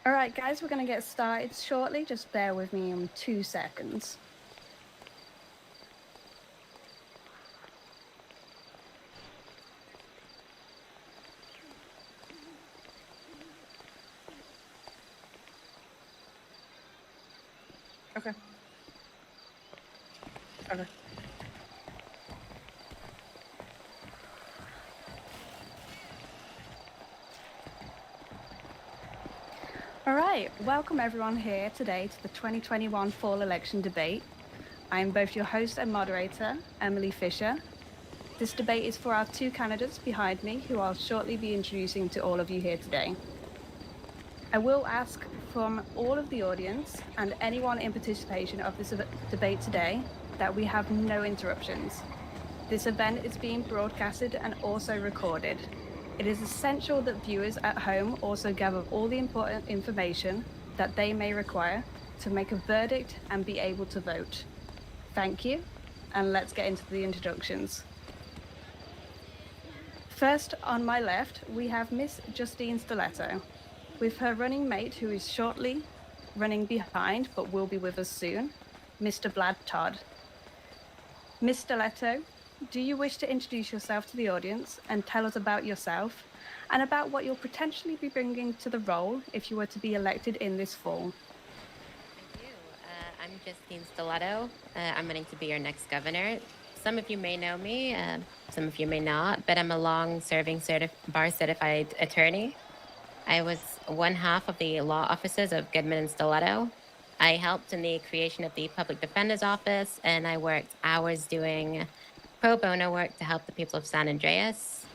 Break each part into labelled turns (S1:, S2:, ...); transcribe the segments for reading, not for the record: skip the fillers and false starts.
S1: All right, guys, we're going to get started shortly. Just bear with me in 2 seconds. Okay. Okay. All right, welcome everyone here today to the 2021 fall election debate. I am both your host and moderator, Emily Fisher. This debate is for our two candidates behind me, who I'll shortly be introducing to all of you here today. I will ask from all of the audience and anyone in participation of this debate today that we have no interruptions. This event is being broadcasted and also recorded. It is essential that viewers at home also gather all the important information that they may require to make a verdict and be able to vote. Thank you, and let's get into the introductions. First, on my left, we have Miss Justine Stiletto, with her running mate, who is shortly running behind but will be with us soon, Mr. Blad Todd. Miss Stiletto, do you wish to introduce yourself to the audience and tell us about yourself and about what you'll potentially be bringing to the role if you were to be elected in this fall?
S2: Thank you. I'm Justine Stiletto. I'm running to be your next governor. Some of you may know me, some of you may not, but I'm a long-serving bar-certified attorney. I was one half of the law offices of Goodman and Stiletto. I helped in the creation of the Public Defender's Office, and I worked hours doing pro bono work to help the people of San Andreas.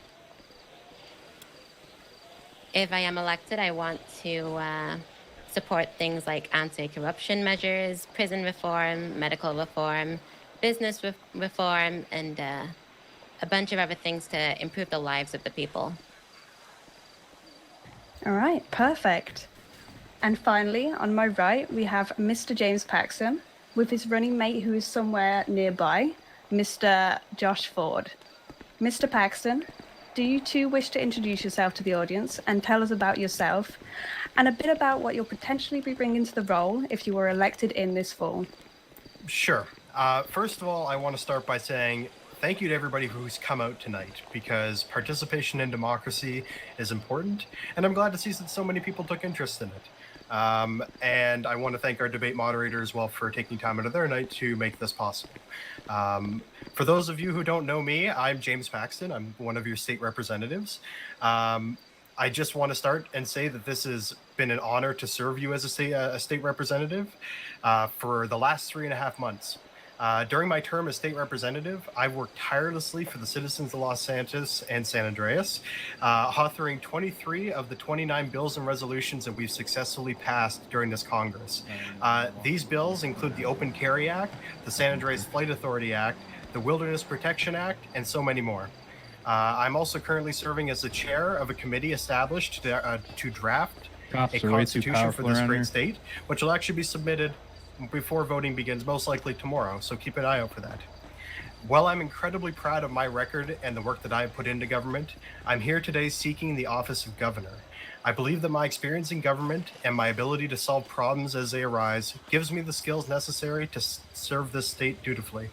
S2: If I am elected, I want to support things like anti-corruption measures, prison reform, medical reform, business reform, and a bunch of other things to improve the lives of the people.
S1: All right, perfect. And finally, on my right, we have Mr. James Paxton with his running mate, who is somewhere nearby, Mr. Josh Ford. Mr. Paxton, do you too wish to introduce yourself to the audience and tell us about yourself and a bit about what you'll potentially be bringing to the role if you were elected in this fall?
S3: Sure. First of all, I want to start by saying thank you to everybody who's come out tonight, because participation in democracy is important, and I'm glad to see that so many people took interest in it. And I want to thank our debate moderator as well for taking time out of their night to make this possible. For those of you who don't know me, I'm James Paxton. I'm one of your state representatives. I just want to start and say that this has been an honor to serve you as a state representative for the last 3.5 months. During my term as state representative, I've worked tirelessly for the citizens of Los Santos and San Andreas, authoring 23 of the 29 bills and resolutions that we've successfully passed during this Congress. These bills include the Open Carry Act, the San Andreas Flight Authority Act, the Wilderness Protection Act, and so many more. I'm also currently serving as the chair of a committee established to draft a constitution for this great state, which will actually be submitted before voting begins, most likely tomorrow, so keep an eye out for that. While I'm incredibly proud of my record and the work that I have put into government, I'm here today seeking the office of governor. I believe that my experience in government and my ability to solve problems as they arise gives me the skills necessary to serve this state dutifully.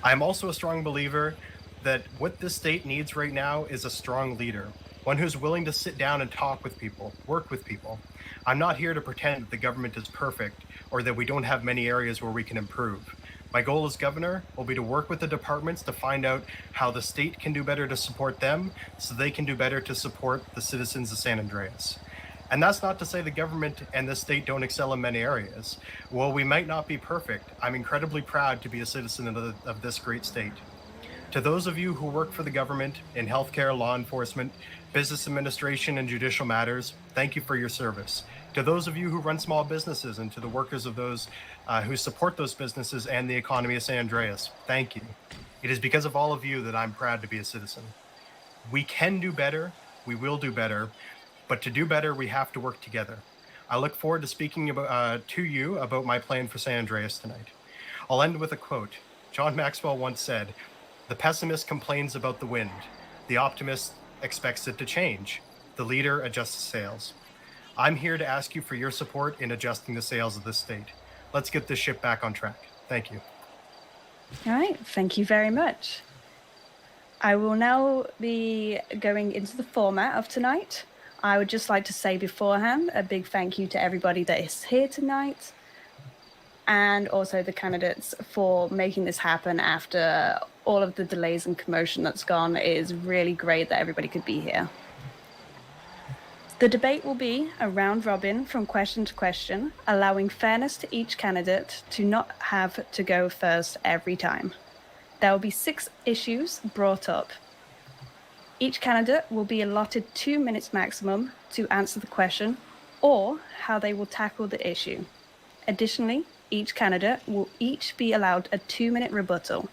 S3: I'm also a strong believer that what this state needs right now is a strong leader, one who's willing to sit down and talk with people, work with people. I'm not here to pretend that the government is perfect or that we don't have many areas where we can improve. My goal as governor will be to work with the departments to find out how the state can do better to support them so they can do better to support the citizens of San Andreas. And that's not to say the government and the state don't excel in many areas. While we might not be perfect, I'm incredibly proud to be a citizen of this great state. To those of you who work for the government in healthcare, law enforcement, business administration, and judicial matters, thank you for your service. To those of you who run small businesses and to the workers of those who support those businesses and the economy of San Andreas, thank you. It is because of all of you that I'm proud to be a citizen. We can do better, we will do better, but to do better, we have to work together. I look forward to speaking to you about my plan for San Andreas tonight. I'll end with a quote. John Maxwell once said, "The pessimist complains about the wind. The optimist expects it to change. The leader adjusts sails." I'm here to ask you for your support in adjusting the sails of this state. Let's get this ship back on track. Thank you.
S1: All right, thank you very much. I will now be going into the format of tonight. I would just like to say beforehand a big thank you to everybody that is here tonight, and also the candidates for making this happen after all of the delays and commotion that's gone. It is really great that everybody could be here. The debate will be a round robin from question to question, allowing fairness to each candidate to not have to go first every time. There will be 6 issues brought up. Each candidate will be allotted 2 minutes maximum to answer the question or how they will tackle the issue. Additionally, each candidate will each be allowed a 2-minute rebuttal.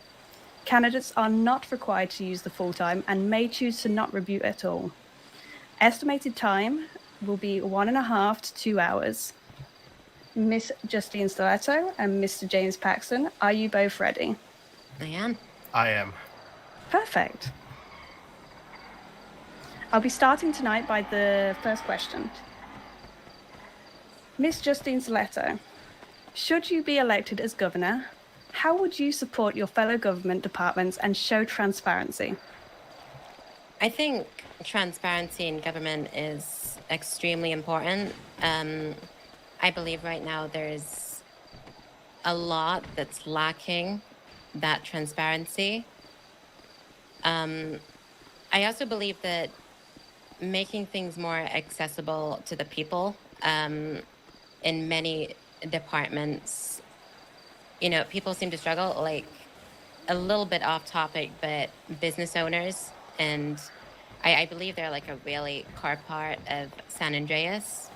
S1: Candidates are not required to use the full time and may choose to not rebut at all. Estimated time will be 1.5 to 2 hours. Miss Justine Stiletto and Mr. James Paxton, are you both ready?
S2: I am.
S3: I am.
S1: Perfect. I'll be starting tonight by the first question. Miss Justine Stiletto, should you be elected as governor, how would you support your fellow government departments and show transparency?
S2: I think transparency in government is extremely important. I believe right now there's a lot that's lacking that transparency. I also believe that making things more accessible to the people in many departments, you know, people seem to struggle, like a little bit off topic, but business owners, and I believe they're like a really core part of San Andreas.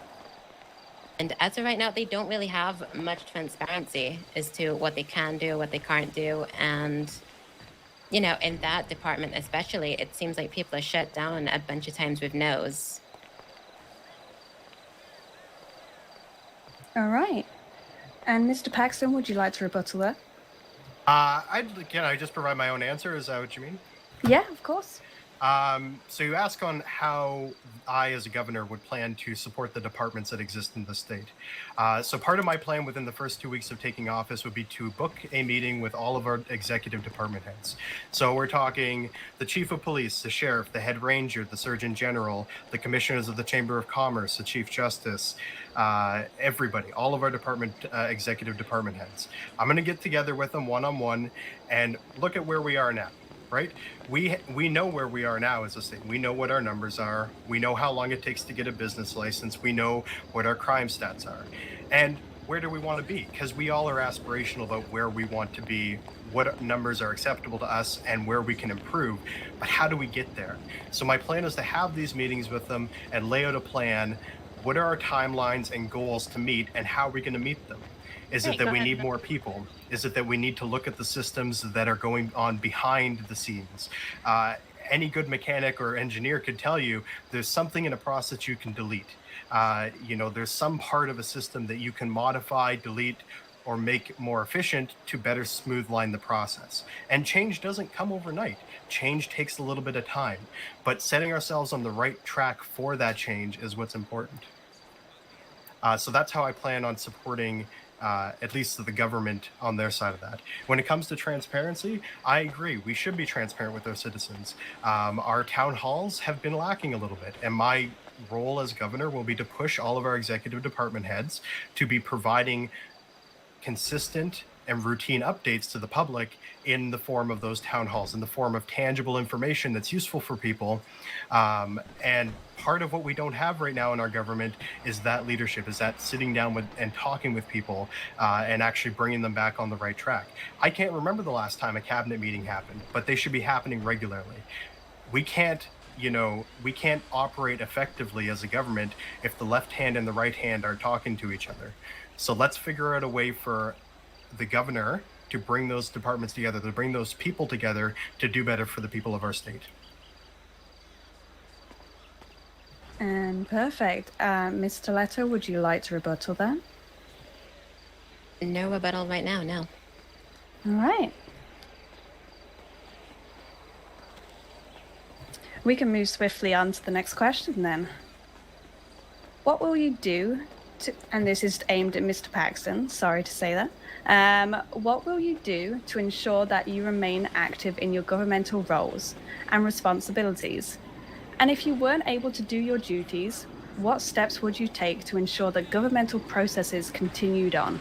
S2: And as of right now, they don't really have much transparency as to what they can do, what they can't do. And, you know, in that department especially, it seems like people are shut down a bunch of times with no's.
S1: All right. And Mr. Paxton, would you like to rebuttal that?
S3: Can I just provide my own answer? Is that what you mean?
S1: Yeah, of course.
S3: So you ask on how I, as a governor, would plan to support the departments that exist in the state. So part of my plan within the first 2 weeks of taking office would be to book a meeting with all of our executive department heads. So we're talking the chief of police, the sheriff, the head ranger, the surgeon general, the commissioners of the Chamber of Commerce, the chief justice, everybody, all of our department executive department heads. I'm going to get together with them one-on-one and look at where we are now. Right? We know where we are now as a state. We know what our numbers are. We know how long it takes to get a business license. We know what our crime stats are. And where do we want to be? Because we all are aspirational about where we want to be, what numbers are acceptable to us, and where we can improve. But how do we get there? So my plan is to have these meetings with them and lay out a plan. What are our timelines and goals to meet, and how are we going to meet them? Is it that we need more people? Is it that we need to look at the systems that are going on behind the scenes? Any good mechanic or engineer could tell you there's something in a process you can delete. There's some part of a system that you can modify, delete, or make more efficient to better smooth line the process. And change doesn't come overnight. Change takes a little bit of time, but setting ourselves on the right track for that change is what's important. So that's how I plan on supporting at least the government on their side of that. When it comes to transparency, I agree. We should be transparent with our citizens. Our town halls have been lacking a little bit, and my role as governor will be to push all of our executive department heads to be providing consistent and routine updates to the public in the form of those town halls, in the form of tangible information that's useful for people. And part of what we don't have right now in our government is that leadership, is that sitting down with and talking with people and actually bringing them back on the right track. I can't remember the last time a cabinet meeting happened, but they should be happening regularly. We can't operate effectively as a government if the left hand and the right hand are talking to each other. So let's figure out a way for the governor to bring those departments together, to bring those people together to do better for the people of our state.
S1: And perfect. Ms. Stiletto, would you like to rebuttal that?
S2: No rebuttal right now, no.
S1: All right. We can move swiftly on to the next question then. What will you do and this is aimed at Mr. Paxton, sorry to say that. What will you do to ensure that you remain active in your governmental roles and responsibilities? And if you weren't able to do your duties, what steps would you take to ensure that governmental processes continued on?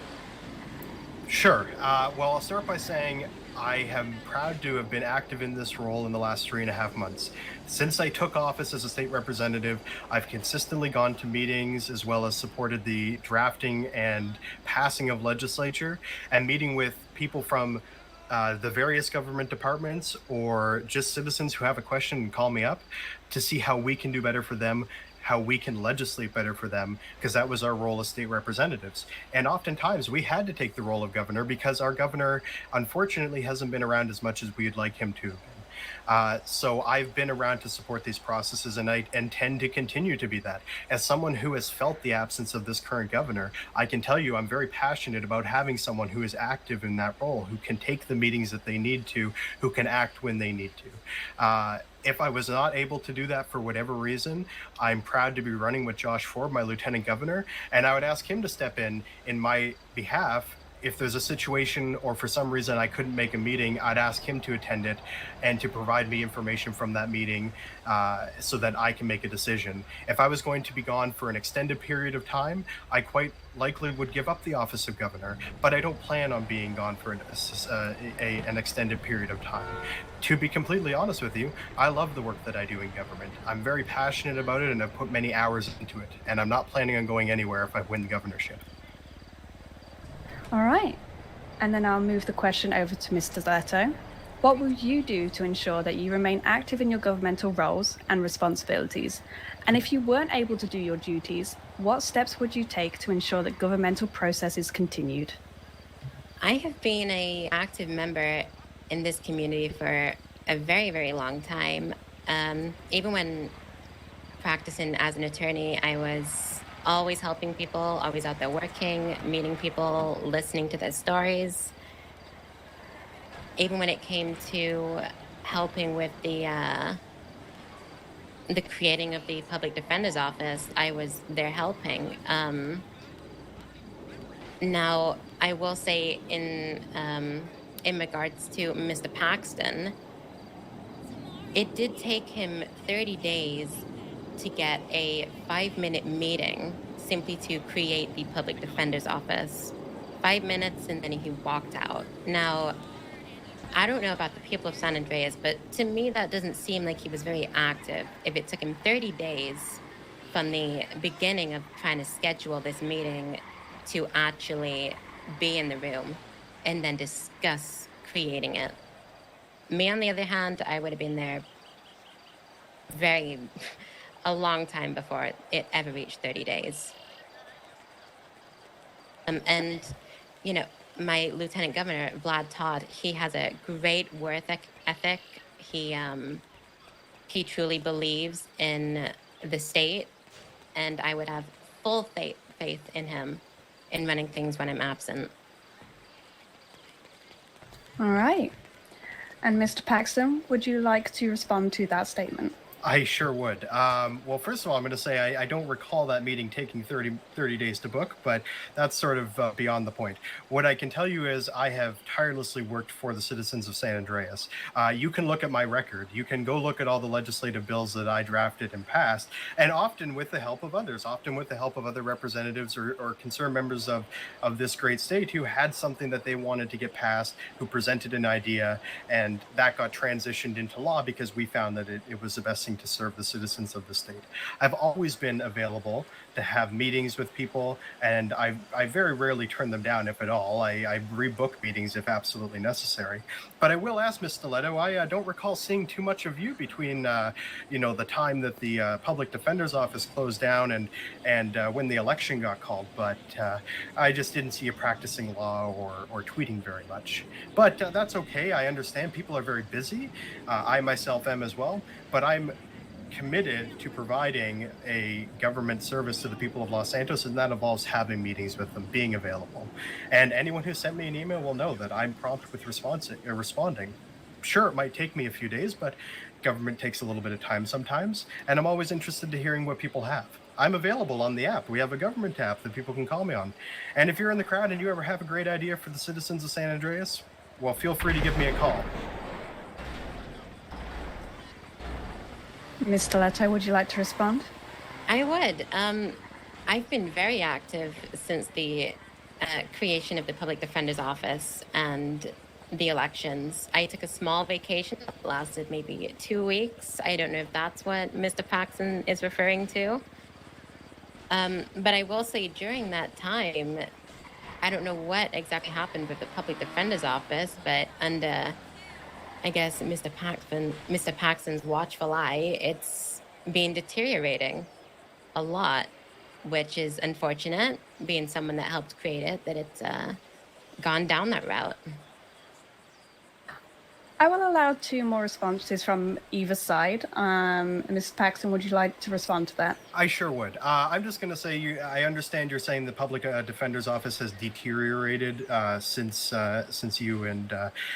S3: Sure. Well, I'll start by saying I am proud to have been active in this role in the last 3.5 months. Since I took office as a state representative, I've consistently gone to meetings as well as supported the drafting and passing of legislature and meeting with people from the various government departments or just citizens who have a question and call me up to see how we can do better for them, how we can legislate better for them, because that was our role as state representatives. And oftentimes we had to take the role of governor because our governor, unfortunately, hasn't been around as much as we'd like him to. So I've been around to support these processes, and I intend to continue to be that. As someone who has felt the absence of this current governor, I can tell you I'm very passionate about having someone who is active in that role, who can take the meetings that they need to, who can act when they need to. If I was not able to do that for whatever reason, I'm proud to be running with Josh Ford, my lieutenant governor, and I would ask him to step in my behalf. If there's a situation or for some reason I couldn't make a meeting, I'd ask him to attend it and to provide me information from that meeting so that I can make a decision. If I was going to be gone for an extended period of time, I quite likely would give up the office of governor, but I don't plan on being gone for an extended period of time. To be completely honest with you, I love the work that I do in government. I'm very passionate about it and I've put many hours into it, and I'm not planning on going anywhere if I win the governorship.
S1: All right. And then I'll move the question over to Mr. Leto. What will you do to ensure that you remain active in your governmental roles and responsibilities? And if you weren't able to do your duties, what steps would you take to ensure that governmental processes continued?
S2: I have been an active member in this community for a very, very long time. Even when practicing as an attorney, I was always helping people, always out there working, meeting people, listening to their stories. Even when it came to helping with the creating of the public defender's office, I was there helping. Now, I will say in regards to Mr. Paxton, it did take him 30 days to get a 5-minute meeting simply to create the public defender's office. 5 minutes and then he walked out. Now, I don't know about the people of San Andreas, but to me that doesn't seem like he was very active. If it took him 30 days from the beginning of trying to schedule this meeting to actually be in the room and then discuss creating it. Me, on the other hand, I would have been there a long time before it ever reached 30 days. And, you know, my lieutenant governor, Vlad Todd, he has a great work ethic. He truly believes in the state, and I would have full faith in him in running things when I'm absent.
S1: All right. And Mr. Paxton, would you like to respond to that statement?
S3: I sure would. Well, first of all, I'm going to say I don't recall that meeting taking 30 days to book, but that's sort of beyond the point. What I can tell you is I have tirelessly worked for the citizens of San Andreas. You can look at my record. You can go look at all the legislative bills that I drafted and passed, and often with the help of others, often with the help of other representatives or concerned members of this great state who had something that they wanted to get passed, who presented an idea, and that got transitioned into law because we found that it was the best thing to serve the citizens of the state. I've always been available to have meetings with people, and I very rarely turn them down, if at all. I rebook meetings if absolutely necessary. But I will ask Ms. Stiletto, I don't recall seeing too much of you between the time that the public defender's office closed down and when the election got called. But I just didn't see you practicing law or tweeting very much. But that's okay. I understand people are very busy. I myself am as well. But I'm committed to providing a government service to the people of Los Santos, and that involves having meetings with them, being available. And anyone who sent me an email will know that I'm prompt with responding. Sure, it might take me a few days, but government takes a little bit of time sometimes, and I'm always interested to hearing what people have. I'm available on the app. We have a government app that people can call me on. And if you're in the crowd and you ever have a great idea for the citizens of San Andreas, well, feel free to give me a call.
S1: Mr. Leto, would you like to respond?
S2: I would. I've been very active since the creation of the Public Defender's Office and the elections. I took a small vacation that lasted maybe 2 weeks. I don't know if that's what Mr. Paxton is referring to. But I will say during that time, I don't know what exactly happened with the Public Defender's Office, but under, I guess, Mr. Paxton's watchful eye, it's been deteriorating a lot, which is unfortunate, being someone that helped create it, that it's gone down that route.
S1: I will allow 2 more responses from either side. Mrs. Paxton, would you like to respond to that?
S3: I sure would. I'm just going to say, I understand you're saying the Public Defender's Office has deteriorated since you and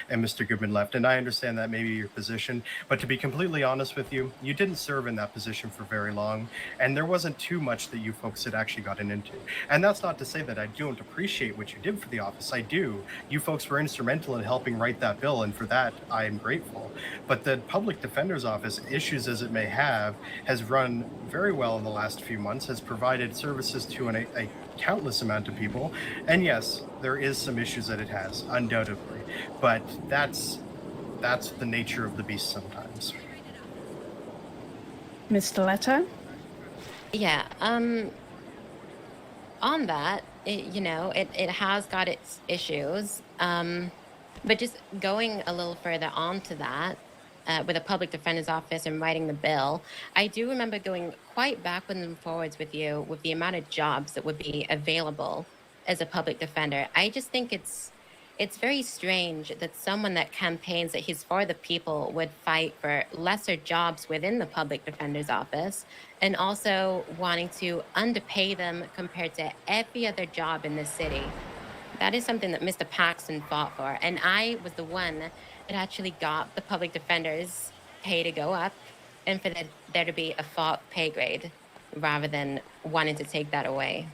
S3: Mr. Goodman left, and I understand that may be your position. But to be completely honest with you, you didn't serve in that position for very long, and there wasn't too much that you folks had actually gotten into. And that's not to say that I don't appreciate what you did for the office. I do. You folks were instrumental in helping write that bill, and for that, I am grateful. But the Public Defender's Office, issues as it may have, has run very well in the last few months, has provided services to a countless amount of people. And yes, there is some issues that it has, undoubtedly. But that's the nature of the beast sometimes.
S1: Mr. Leto?
S2: Yeah, on that, it has got its issues. But just going a little further on to that, with the Public Defender's Office and writing the bill, I do remember going quite backwards and forwards with you with the amount of jobs that would be available as a public defender. I just think it's very strange that someone that campaigns that he's for the people would fight for lesser jobs within the Public Defender's Office and also wanting to underpay them compared to every other job in this city. That is something that Mr. Paxton fought for, and I was the one that actually got the public defender's pay to go up and for there to be a fought pay grade rather than wanting to take that away.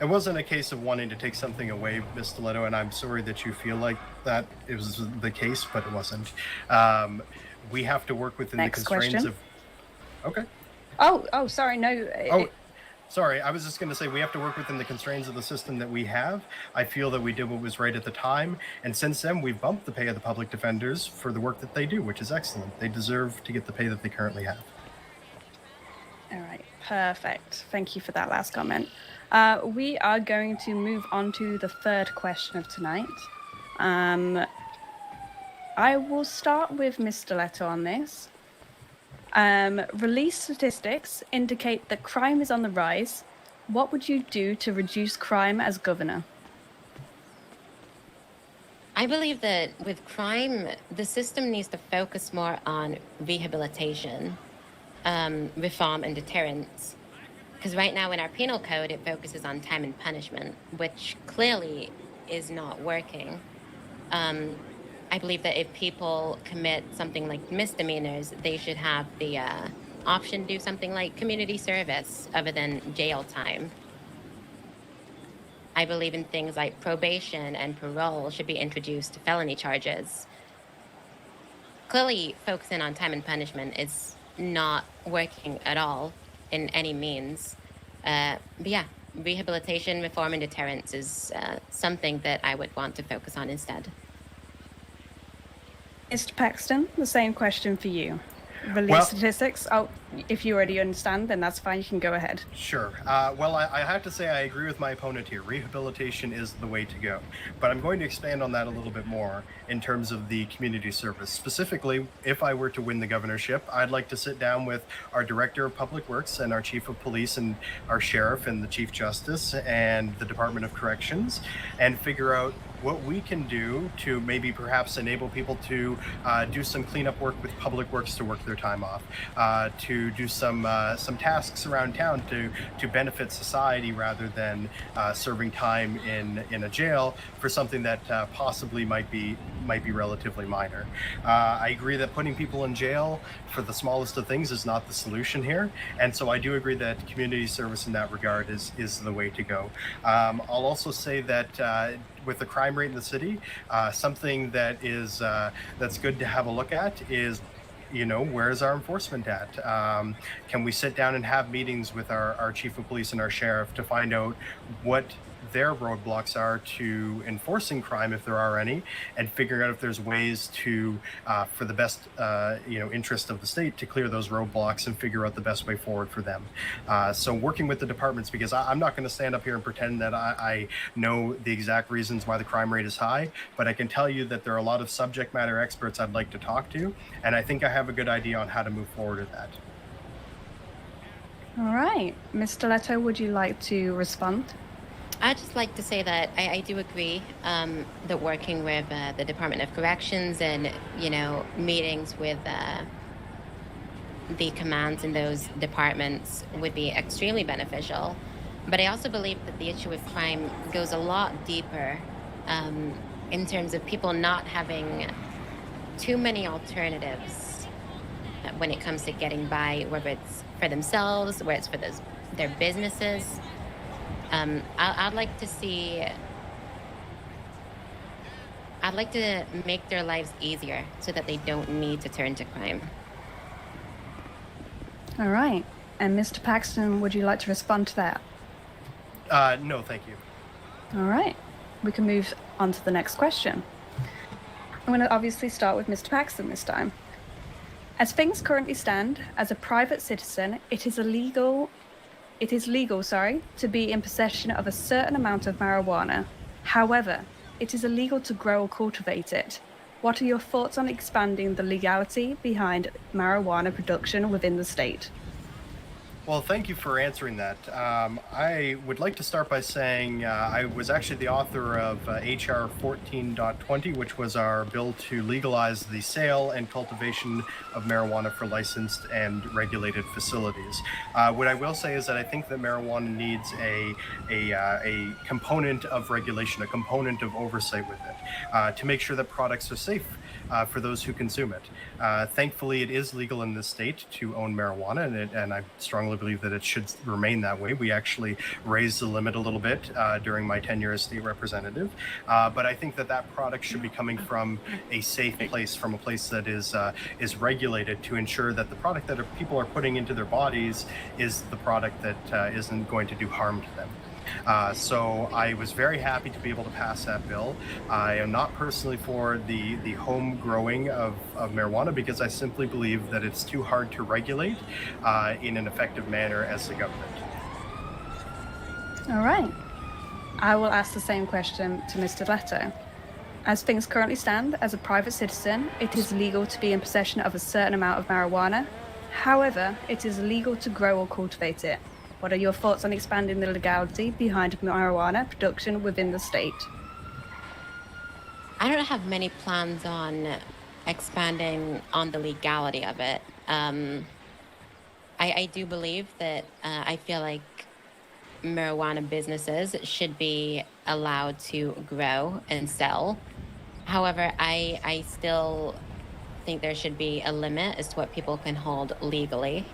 S3: It wasn't a case of wanting to take something away, Ms. Stiletto, and I'm sorry that you feel like that it was the case, but it wasn't. We have to work within
S1: Next
S3: the constraints
S1: question.
S3: of... Okay.
S1: Oh, sorry, no.
S3: Sorry, I was just going to say we have to work within the constraints of the system that we have. I feel that we did what was right at the time, and since then we've bumped the pay of the public defenders for the work that they do, which is excellent. They deserve to get the pay that they currently have.
S1: All right, perfect. Thank you for that last comment. We are going to move on to the 3rd question of tonight. I will start with Mr. Leto on this. Released statistics indicate that crime is on the rise. What would you do to reduce crime as governor?
S2: I believe that with crime, the system needs to focus more on rehabilitation, reform, and deterrence. Because right now in our penal code, it focuses on time and punishment, which clearly is not working. I believe that if people commit something like misdemeanors, they should have the option to do something like community service other than jail time. I believe in things like probation and parole should be introduced to felony charges. Clearly, focusing on time and punishment is not working at all in any means. But yeah, rehabilitation, reform, and deterrence is something that I would want to focus on instead.
S1: Mr. Paxton, the same question for you. Release statistics. Oh, if you already understand, then that's fine. You can go ahead.
S3: Sure. Well, I have to say I agree with my opponent here. Rehabilitation is the way to go. But I'm going to expand on that a little bit more in terms of the community service. Specifically, if I were to win the governorship, I'd like to sit down with our Director of Public Works and our Chief of Police and our Sheriff and the Chief Justice and the Department of Corrections and figure out what we can do to maybe perhaps enable people to do some cleanup work with public works to work their time off, to do some tasks around town to benefit society rather than serving time in a jail for something that possibly might be relatively minor. I agree that putting people in jail for the smallest of things is not the solution here, and so I do agree that community service in that regard is the way to go. I'll also say that with the crime rate in the city, something that is that's good to have a look at is, where's our enforcement at? Can we sit down and have meetings with our chief of police and our sheriff to find out what their roadblocks are to enforcing crime, if there are any, and figuring out if there's ways to, for the best, interest of the state, to clear those roadblocks and figure out the best way forward for them. So working with the departments, because I'm not going to stand up here and pretend that I know the exact reasons why the crime rate is high, but I can tell you that there are a lot of subject matter experts I'd like to talk to, and I think I have a good idea on how to move forward with that.
S1: All right. Mr. Leto, would you like to respond?
S2: I'd just like to say that I do agree that working with the Department of Corrections and, meetings with the commands in those departments would be extremely beneficial. But I also believe that the issue with crime goes a lot deeper in terms of people not having too many alternatives when it comes to getting by, whether it's for themselves, whether it's for their businesses. I'd like to make their lives easier so that they don't need to turn to crime.
S1: All right. And Mr. Paxton, would you like to respond to that?
S3: No, thank you.
S1: All right. We can move on to the next question. I'm going to obviously start with Mr. Paxton this time. As things currently stand, as a private citizen, it is legal, to be in possession of a certain amount of marijuana. However, it is illegal to grow or cultivate it. What are your thoughts on expanding the legality behind marijuana production within the state?
S3: Well, thank you for answering that. I would like to start by saying I was actually the author of HR 14.20, which was our bill to legalize the sale and cultivation of marijuana for licensed and regulated facilities. What I will say is that I think that marijuana needs a component of regulation, a component of oversight with it, to make sure that products are safe for those who consume it. Thankfully, it is legal in this state to own marijuana, and I strongly believe that it should remain that way. We actually raised the limit a little bit during my tenure as state representative, but I think that product should be coming from a safe place, from a place that is regulated, to ensure that the product that people are putting into their bodies is the product that isn't going to do harm to them. So I was very happy to be able to pass that bill. I am not personally for the home growing of marijuana, because I simply believe that it's too hard to regulate in an effective manner as the government.
S1: All right. I will ask the same question to Mr. Leto. As things currently stand, as a private citizen, it is legal to be in possession of a certain amount of marijuana. However, it is illegal to grow or cultivate it. What are your thoughts on expanding the legality behind marijuana production within the state?
S2: I don't have many plans on expanding on the legality of it. I do believe that I feel like marijuana businesses should be allowed to grow and sell. However, I still think there should be a limit as to what people can hold legally.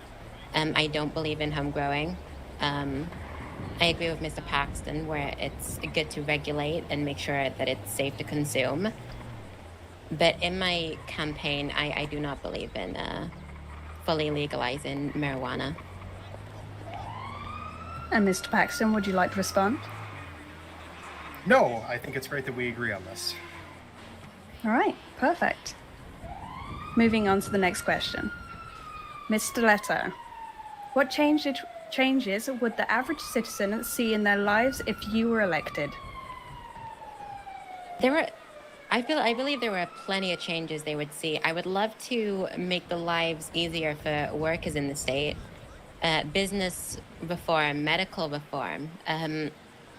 S2: I don't believe in home growing. I agree with Mr. Paxton, where it's good to regulate and make sure that it's safe to consume. But in my campaign, I do not believe in fully legalizing marijuana.
S1: And Mr. Paxton, would you like to respond?
S3: No, I think it's great that we agree on this.
S1: All right, perfect. Moving on to the next question. Mr. Leto, what changes would the average citizen see in their lives if you were elected?
S2: I believe there were plenty of changes they would see. I would love to make the lives easier for workers in the state. Business reform, medical reform.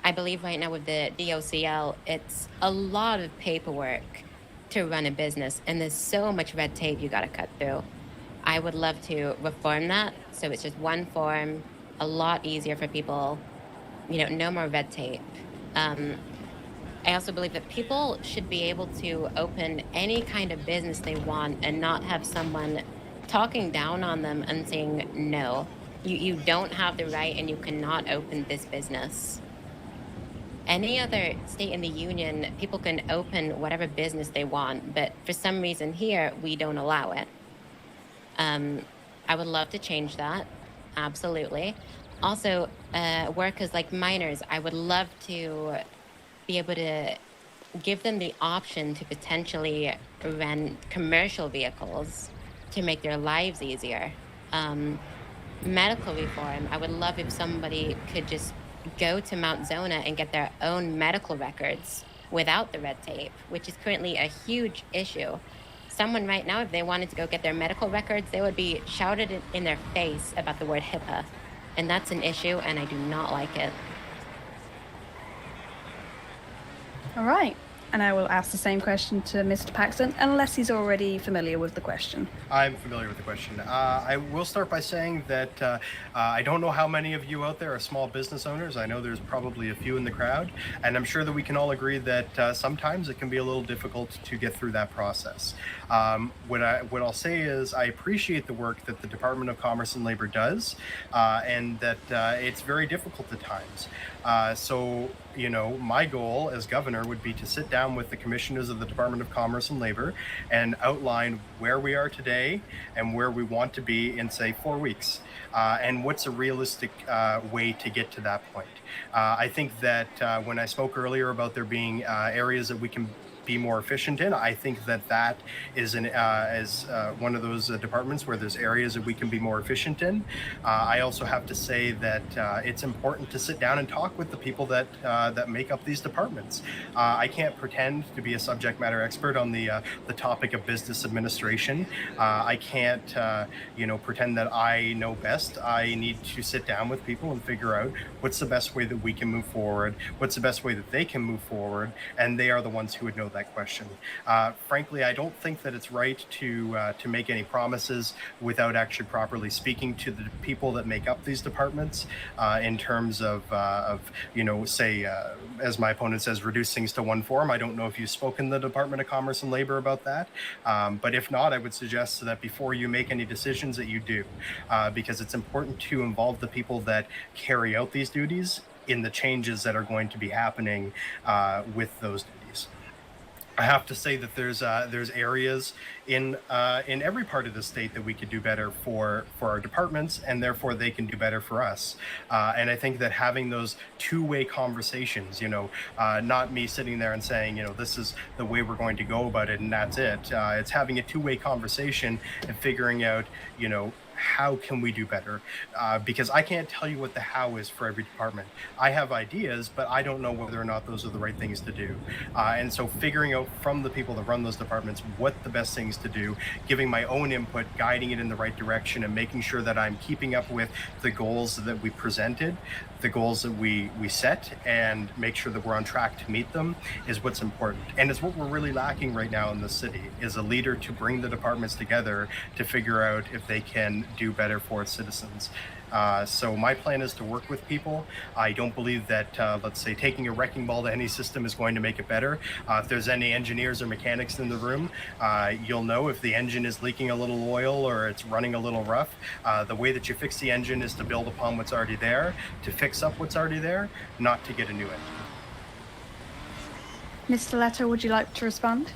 S2: I believe right now with the DOCL, it's a lot of paperwork to run a business, and there's so much red tape you got to cut through. I would love to reform that so it's just one form, a lot easier for people, no more red tape. I also believe that people should be able to open any kind of business they want and not have someone talking down on them and saying, no, you don't have the right and you cannot open this business. Any other state in the union, people can open whatever business they want, but for some reason here, we don't allow it. I would love to change that, absolutely. Also, workers like miners, I would love to be able to give them the option to potentially rent commercial vehicles to make their lives easier. Medical reform, I would love if somebody could just go to Mount Zona and get their own medical records without the red tape, which is currently a huge issue. Someone right now, if they wanted to go get their medical records, they would be shouted in their face about the word HIPAA. And that's an issue, and I do not like it.
S1: All right. And I will ask the same question to Mr. Paxton, unless he's already familiar with the question.
S3: I'm familiar with the question. I will start by saying that I don't know how many of you out there are small business owners. I know there's probably a few in the crowd, and I'm sure that we can all agree that sometimes it can be a little difficult to get through that process. What I'll say is I appreciate the work that the Department of Commerce and Labor does, and that it's very difficult at times. So, my goal as governor would be to sit down with the commissioners of the Department of Commerce and Labor and outline where we are today and where we want to be in, say, 4 weeks, and what's a realistic way to get to that point. I think that when I spoke earlier about there being areas that we can be more efficient in, I think that is one of those departments where there's areas that we can be more efficient in. I also have to say that it's important to sit down and talk with the people that make up these departments. I can't pretend to be a subject matter expert on the topic of business administration. I can't pretend that I know best. I need to sit down with people and figure out what's the best way that we can move forward, what's the best way that they can move forward, and they are the ones who would know that question. Frankly, I don't think that it's right to make any promises without actually properly speaking to the people that make up these departments in terms of say, as my opponent says, reduce things to one form. I don't know if you've spoken to the Department of Commerce and Labor about that, but if not, I would suggest that before you make any decisions that you do, because it's important to involve the people that carry out these duties in the changes that are going to be happening with those duties. I have to say that there's areas in every part of the state that we could do better for our departments, and therefore they can do better for us. And I think that having those two-way conversations, not me sitting there and saying, this is the way we're going to go about it, and that's it. It's having a two-way conversation and figuring out, how can we do better? Because I can't tell you what the how is for every department. I have ideas, but I don't know whether or not those are the right things to do. And so figuring out from the people that run those departments what the best things to do, giving my own input, guiding it in the right direction, and making sure that I'm keeping up with the goals that we presented, the goals that we set, and make sure that we're on track to meet them is what's important. And it's what we're really lacking right now in the city, is a leader to bring the departments together to figure out if they can do better for its citizens. So my plan is to work with people. I don't believe that, let's say, taking a wrecking ball to any system is going to make it better. If there's any engineers or mechanics in the room, you'll know if the engine is leaking a little oil or it's running a little rough. The way that you fix the engine is to build upon what's already there, to fix up what's already there, not to get a new engine.
S1: Mr. Leto, would you like to respond?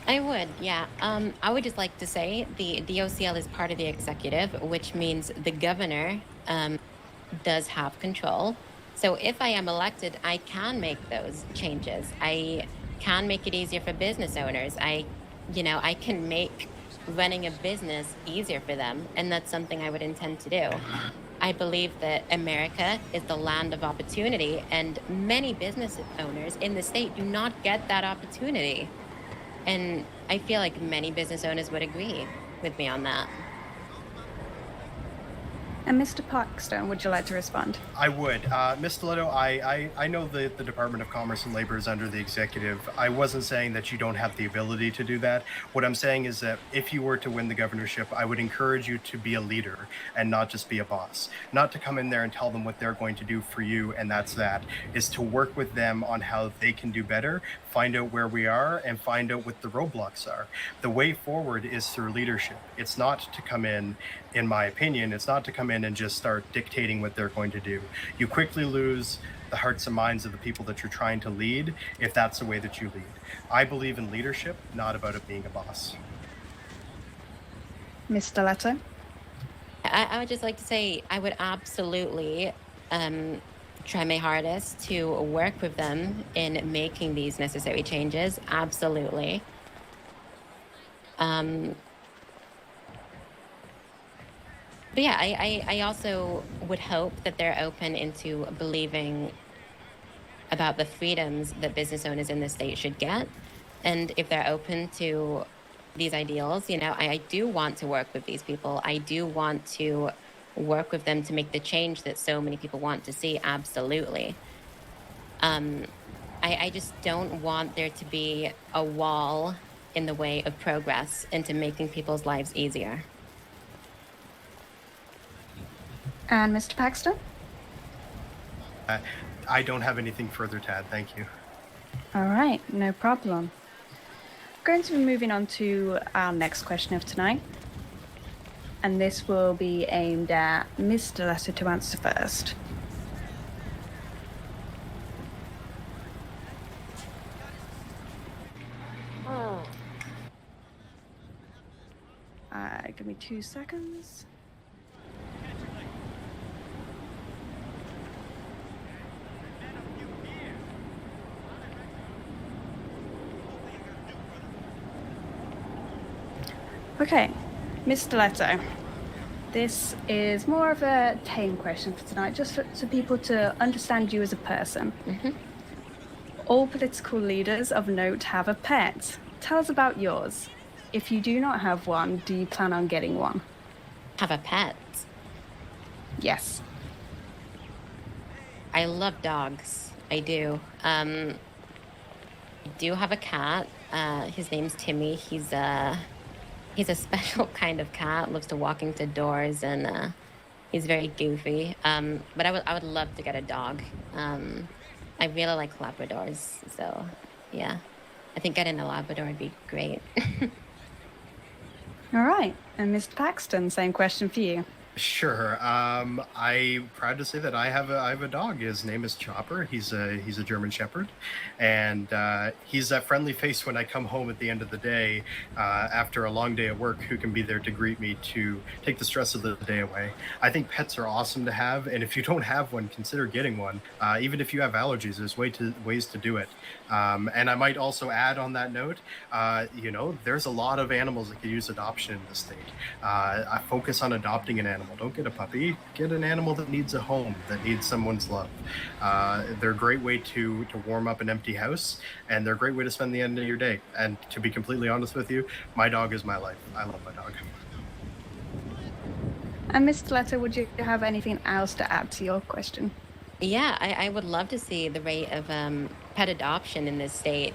S2: I would, yeah. I would just like to say the DOCL is part of the executive, which means the governor does have control. So if I am elected, I can make those changes. I can make it easier for business owners. I can make running a business easier for them, and that's something I would intend to do. I believe that America is the land of opportunity, and many business owners in the state do not get that opportunity. And I feel like many business owners would agree with me on that.
S1: And Mr. Paxton, would you like to respond?
S3: I would. Ms. Stiletto, I know that the Department of Commerce and Labor is under the executive. I wasn't saying that you don't have the ability to do that. What I'm saying is that if you were to win the governorship, I would encourage you to be a leader and not just be a boss. Not to come in there and tell them what they're going to do for you, and that's that. Is to work with them on how they can do better, find out where we are, and find out what the roadblocks are. The way forward is through leadership. It's not to come in my opinion, it's not to come in and just start dictating what they're going to do. You quickly lose the hearts and minds of the people that you're trying to lead if that's the way that you lead. I believe in leadership, not about it being a boss.
S1: Ms. Stiletto?
S2: I would just like to say I would absolutely try my hardest to work with them in making these necessary changes. Absolutely. But yeah, I also would hope that they're open into believing about the freedoms that business owners in the state should get. And if they're open to these ideals, you know, I do want to work with these people. I do want to work with them to make the change that so many people want to see. Absolutely. I just don't want there to be a wall in the way of progress into making people's lives easier.
S1: And Mr. Paxton?
S3: I don't have anything further to add, thank you.
S1: All right, no problem. We're going to be moving on to our next question of tonight. And this will be aimed at Ms. Stiletto to answer first. Give me 2 seconds. Okay, Ms. Stiletto, this is more of a tame question for tonight, just for people to understand you as a person.
S2: Mm-hmm.
S1: All political leaders of note have a pet. Tell us about yours. If you do not have one, do you plan on getting one?
S2: Have a pet?
S1: Yes.
S2: I love dogs. I do. I do have a cat. His name's Timmy. He's a special kind of cat. Loves to walk into doors, and he's very goofy. But I would love to get a dog. I really like Labradors, so yeah. I think getting a Labrador would be great.
S1: All right, and Mr. Paxton, same question for you.
S3: Sure. I'm proud to say that I have a dog. His name is Chopper. He's a German Shepherd, and he's that friendly face when I come home at the end of the day after a long day at work, who can be there to greet me, to take the stress of the day away. I think pets are awesome to have, and if you don't have one, consider getting one. Even if you have allergies, there's ways to do it. And I might also add on that note, there's a lot of animals that could use adoption in this state. I focus on adopting an animal. Don't get a puppy. Get an animal that needs a home, that needs someone's love. They're a great way to warm up an empty house, and they're a great way to spend the end of your day. And to be completely honest with you, my dog is my life. I love my dog.
S1: And Ms. Stiletto, would you have anything else to add to your question?
S2: Yeah, I would love to see the rate of pet adoption in this state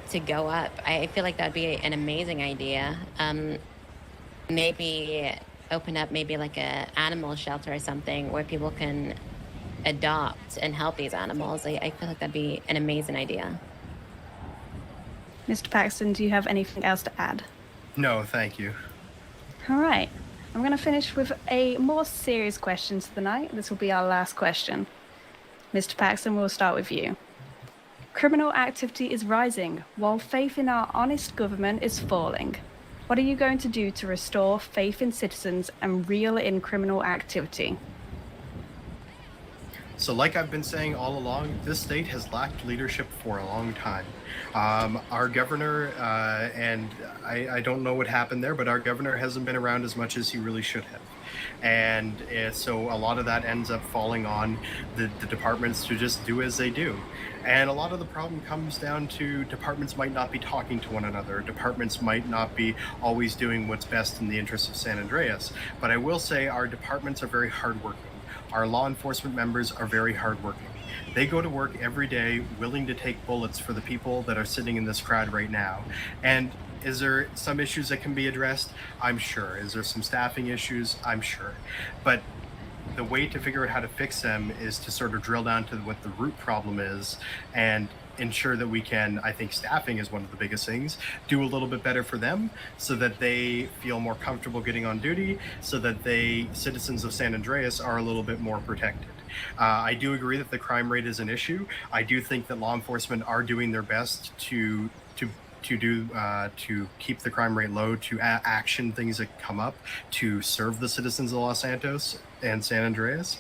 S2: to go up. I feel like that'd be an amazing idea. Maybe open up like a animal shelter or something where people can adopt and help these animals. I feel like that'd be an amazing idea.
S1: Mr. Paxton, do you have anything else to add?
S3: No, thank you.
S1: All right. I'm going to finish with a more serious question for the night. This will be our last question. Mr. Paxton, we'll start with you. Criminal activity is rising, while faith in our honest government is falling. What are you going to do to restore faith in citizens and reel in criminal activity?
S3: So, like I've been saying all along, this state has lacked leadership for a long time. Our governor, and I don't know what happened there, but our governor hasn't been around as much as he really should have. And so a lot of that ends up falling on the departments to just do as they do. And a lot of the problem comes down to departments might not be talking to one another. Departments might not be always doing what's best in the interests of San Andreas. But I will say our departments are very hardworking. Our law enforcement members are very hardworking. They go to work every day willing to take bullets for the people that are sitting in this crowd right now. And is there some issues that can be addressed? I'm sure. Is there some staffing issues? I'm sure. But the way to figure out how to fix them is to sort of drill down to what the root problem is and ensure that we can, I think staffing is one of the biggest things, do a little bit better for them so that they feel more comfortable getting on duty, so that citizens of San Andreas are a little bit more protected. I do agree that the crime rate is an issue. I do think that law enforcement are doing their best to keep the crime rate low, to action things that come up, to serve the citizens of Los Santos and San Andreas.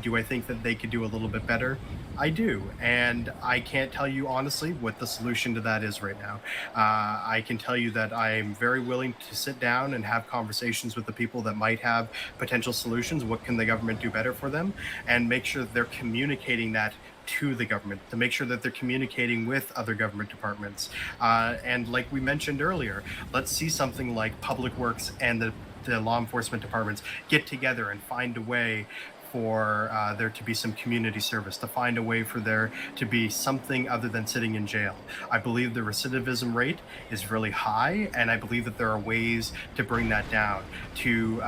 S3: Do I think that they could do a little bit better? I do, and I can't tell you honestly what the solution to that is right now. I can tell you that I'm very willing to sit down and have conversations with the people that might have potential solutions. What can the government do better for them? And make sure that they're communicating that to the government, to make sure that they're communicating with other government departments. And like we mentioned earlier, let's see something like Public Works and the law enforcement departments get together and find a way for there to be some community service, to find a way for there to be something other than sitting in jail. I believe the recidivism rate is really high, and I believe that there are ways to bring that down, to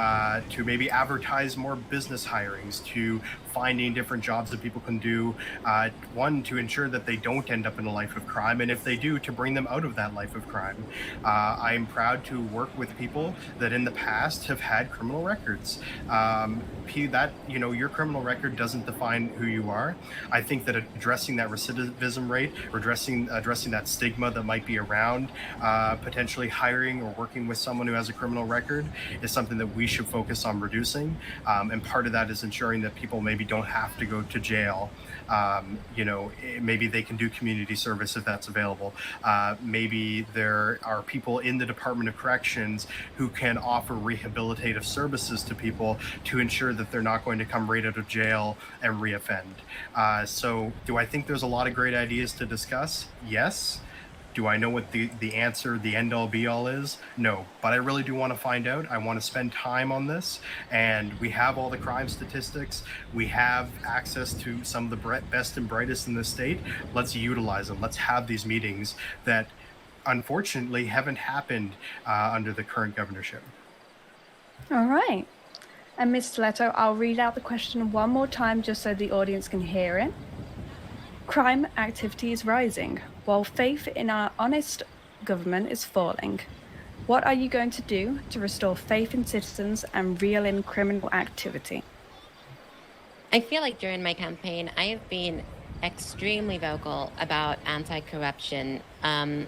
S3: maybe advertise more business hirings, to finding different jobs that people can do, one, to ensure that they don't end up in a life of crime, and if they do, to bring them out of that life of crime. I'm proud to work with people that in the past have had criminal records. Your criminal record doesn't define who you are. I think that addressing that recidivism rate, or addressing that stigma that might be around potentially hiring or working with someone who has a criminal record is something that we should focus on reducing. And part of that is ensuring that people maybe don't have to go to jail. Maybe they can do community service if that's available. Maybe there are people in the Department of Corrections who can offer rehabilitative services to people to ensure that they're not going to come right out of jail and reoffend. So do I think there's a lot of great ideas to discuss? Yes. Do I know what the answer, the end all be all is? No, but I really do want to find out. I want to spend time on this, and we have all the crime statistics. We have access to some of the best and brightest in the state. Let's utilize them. Let's have these meetings that unfortunately haven't happened under the current governorship.
S1: All right. And Mr. Leto, I'll read out the question one more time just so the audience can hear it. Crime activity is rising, while faith in our honest government is falling. What are you going to do to restore faith in citizens and reel in criminal activity?
S2: I feel like during my campaign, I have been extremely vocal about anti-corruption, and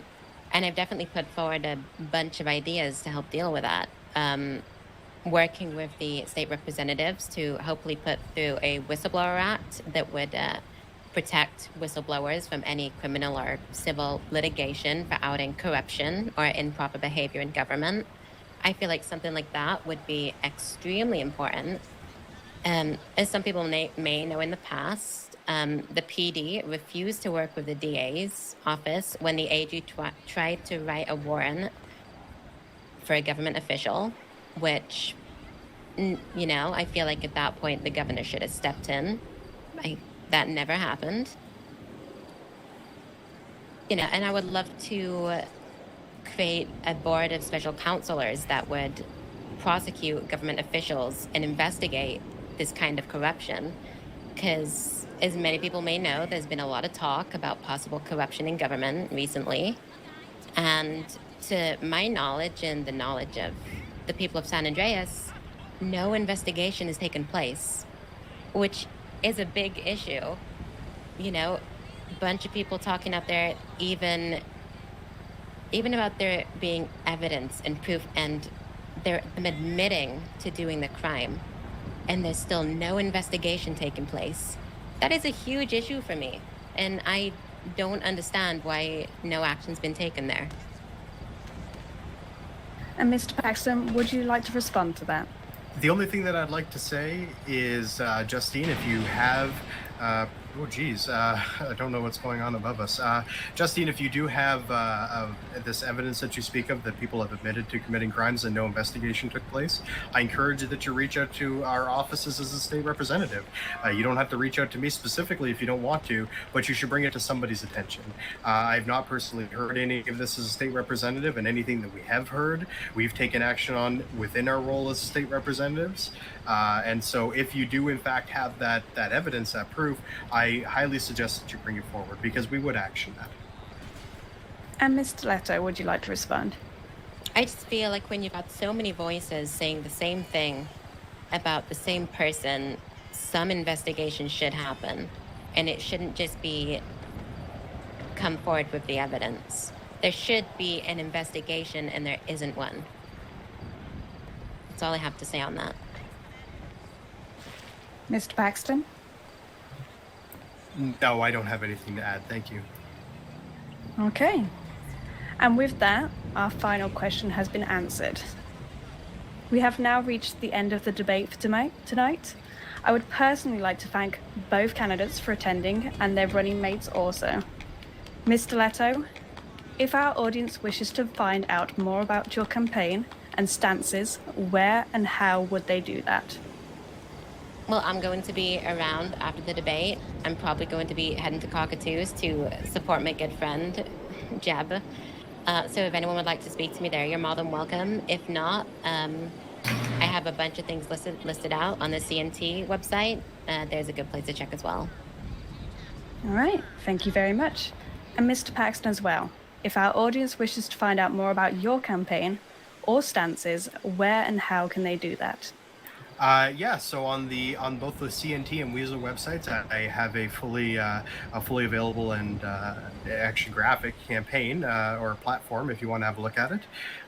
S2: I've definitely put forward a bunch of ideas to help deal with that. Working with the state representatives to hopefully put through a whistleblower act that would protect whistleblowers from any criminal or civil litigation for outing corruption or improper behavior in government. I feel like something like that would be extremely important. As some people may know in the past, the PD refused to work with the DA's office when the AG tried to write a warrant for a government official, which, I feel like at that point the governor should have stepped in. That never happened. And I would love to create a board of special counselors that would prosecute government officials and investigate this kind of corruption. Because as many people may know, there's been a lot of talk about possible corruption in government recently. And to my knowledge and the knowledge of the people of San Andreas, no investigation has taken place, which is a big issue. A bunch of people talking out there, even about there being evidence and proof, and they're admitting to doing the crime, and there's still no investigation taking place. That is a huge issue for me, and I don't understand why no action's been taken there.
S1: And Mr. Paxton, would you like to respond to that?
S3: The only thing that I'd like to say is, Justine, if you have, I don't know what's going on above us. Justine, if you do have this evidence that you speak of that people have admitted to committing crimes and no investigation took place, I encourage you that you reach out to our offices as a state representative. You don't have to reach out to me specifically if you don't want to, but you should bring it to somebody's attention. I've not personally heard any of this as a state representative, and anything that we have heard, we've taken action on within our role as state representatives. And so if you do in fact have that evidence, that proof, I highly suggest that you bring it forward, because we would action that.
S1: And Mr. Leto, would you like to respond?
S2: I just feel like when you've got so many voices saying the same thing about the same person, some investigation should happen, and it shouldn't just be come forward with the evidence. There should be an investigation, and there isn't one. That's all I have to say on that.
S1: Mr. Paxton?
S3: No, I don't have anything to add. Thank you.
S1: Okay. And with that, our final question has been answered. We have now reached the end of the debate for tonight. I would personally like to thank both candidates for attending, and their running mates also. Mr. Leto, if our audience wishes to find out more about your campaign and stances, where and how would they do that?
S2: Well, I'm going to be around after the debate. I'm probably going to be heading to Cockatoos to support my good friend, Jeb. So if anyone would like to speak to me there, you're more than welcome. If not, I have a bunch of things listed out on the CNT website. There's a good place to check as well.
S1: All right, thank you very much. And Mr. Paxton as well. If our audience wishes to find out more about your campaign or stances, where and how can they do that?
S3: So on both the CNT and Weazel websites, I have a fully available and actually graphic campaign or platform if you want to have a look at it.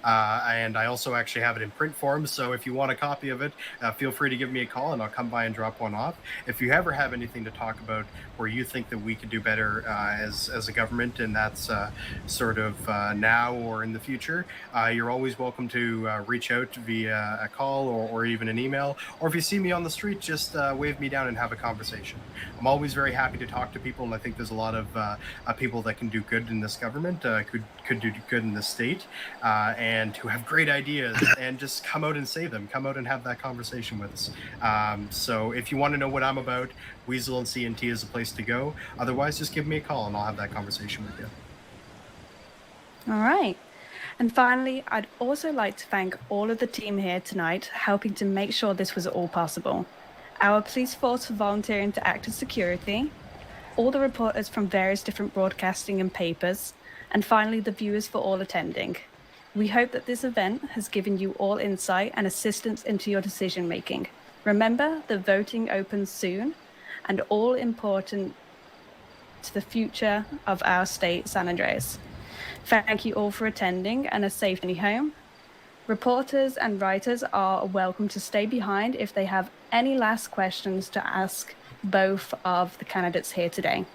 S3: And I also actually have it in print form, so if you want a copy of it, feel free to give me a call and I'll come by and drop one off. If you ever have anything to talk about where you think that we could do better as a government, and that's sort of now or in the future, you're always welcome to reach out via a call or even an email. Or if you see me on the street, just wave me down and have a conversation. I'm always very happy to talk to people, and I think there's a lot of people that can do good in this government, could do good in this state, and who have great ideas, and just come out and say them. Come out and have that conversation with us. So if you want to know what I'm about, Weazel and CNT is a place to go. Otherwise, just give me a call and I'll have that conversation with you.
S1: All right. And finally, I'd also like to thank all of the team here tonight, helping to make sure this was all possible. Our police force for volunteering to act as security, all the reporters from various different broadcasting and papers, and finally the viewers for all attending. We hope that this event has given you all insight and assistance into your decision making. Remember, the voting opens soon, and all important to the future of our state, San Andreas. Thank you all for attending, and a safe journey home. Reporters and writers are welcome to stay behind if they have any last questions to ask both of the candidates here today.